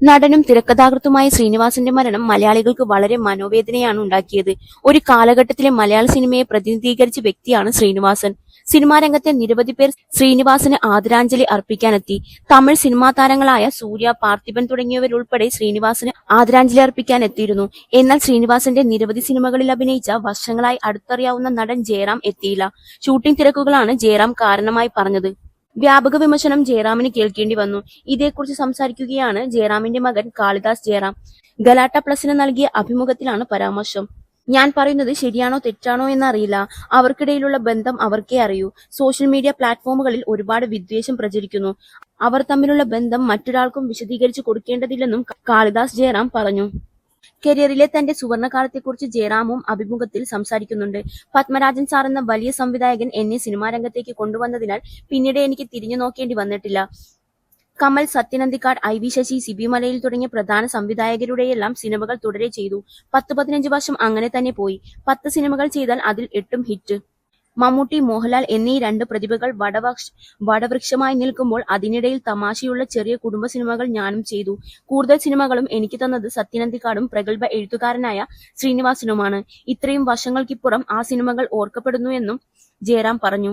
നടനും തിരക്കഥാകൃത്തുമായ ശ്രീനിവാസന്റെ മരണം മലയാളികൾക്ക് വളരെ മനോവേദനയാണ് ഉണ്ടാക്കിയത്. ഒരു കാലഘട്ടത്തിലെ മലയാള സിനിമയെ പ്രതിനിധീകരിച്ച വ്യക്തിയാണ് ശ്രീനിവാസൻ. സിനിമാ രംഗത്തെ നിരവധി പേർ ശ്രീനിവാസന് ആദരാഞ്ജലി അർപ്പിക്കാനെത്തി. തമിഴ് സിനിമാ താരങ്ങളായ സൂര്യ, പാർത്ഥിബൻ തുടങ്ങിയവരുൾപ്പെടെ ശ്രീനിവാസന് ആദരാഞ്ജലി അർപ്പിക്കാനെത്തിയിരുന്നു. എന്നാൽ ശ്രീനിവാസന്റെ നിരവധി സിനിമകളിൽ അഭിനയിച്ച വർഷങ്ങളായി അടുത്തറിയാവുന്ന നടൻ ജയറാം എത്തിയില്ല. ഷൂട്ടിംഗ് തിരക്കുകളാണ് ജയറാം കാരണമായി പറഞ്ഞത്. വ്യാപക വിമർശനം ജയറാമിന് കേൾക്കേണ്ടി വന്നു. ഇതേക്കുറിച്ച് സംസാരിക്കുകയാണ് ജയറാമിന്റെ മകൻ കാളിദാസ് ജയറാം. ഗലാട്ട പ്ലസിന് നൽകിയ അഭിമുഖത്തിലാണ് പരാമർശം. ഞാൻ പറയുന്നത് ശരിയാണോ തെറ്റാണോ എന്നറിയില്ല. അവർക്കിടയിലുള്ള ബന്ധം അവർക്കേ അറിയൂ. സോഷ്യൽ മീഡിയ പ്ലാറ്റ്ഫോമുകളിൽ ഒരുപാട് വിദ്വേഷം പ്രചരിക്കുന്നു. അവർ തമ്മിലുള്ള ബന്ധം മറ്റൊരാൾക്കും വിശദീകരിച്ചു കൊടുക്കേണ്ടതില്ലെന്നും കാളിദാസ് ജയറാം പറഞ്ഞു. കരിയറിലെ തന്റെ സുവർണകാലത്തെക്കുറിച്ച് ജയറാമും അഭിമുഖത്തിൽ സംസാരിക്കുന്നുണ്ട്. പത്മരാജൻ സാർ എന്ന വലിയ സംവിധായകൻ എന്നെ സിനിമാ രംഗത്തേക്ക് കൊണ്ടുവന്നതിനാൽ പിന്നീട് എനിക്ക് തിരിഞ്ഞു നോക്കേണ്ടി വന്നിട്ടില്ല. കമൽ, സത്യൻ അന്തിക്കാട്, IV ശശി, സിബി മലയിൽ തുടങ്ങിയ പ്രധാന സംവിധായകരുടെയെല്ലാം സിനിമകൾ തുടരെ ചെയ്തു. 10-15 വർഷം അങ്ങനെ തന്നെ പോയി. 10 സിനിമകൾ ചെയ്താൽ അതിൽ 8ഉം ഹിറ്റ്. മമ്മൂട്ടി, മോഹൻലാൽ എന്നീ 2 പ്രതിഭകൾ വടവൃക്ഷമായി നിൽക്കുമ്പോൾ അതിനിടയിൽ തമാശയുള്ള ചെറിയ കുടുംബ സിനിമകൾ ഞാനും ചെയ്തു. കൂടുതൽ സിനിമകളും എനിക്ക് തന്നത് സത്യൻ അന്തിക്കാടും പ്രഗത്ഭ എഴുത്തുകാരനായ ശ്രീനിവാസനുമാണ്. ഇത്രയും വർഷങ്ങൾക്കിപ്പുറം ആ സിനിമകൾ ഓർക്കപ്പെടുന്നു എന്നും ജയറാം പറഞ്ഞു.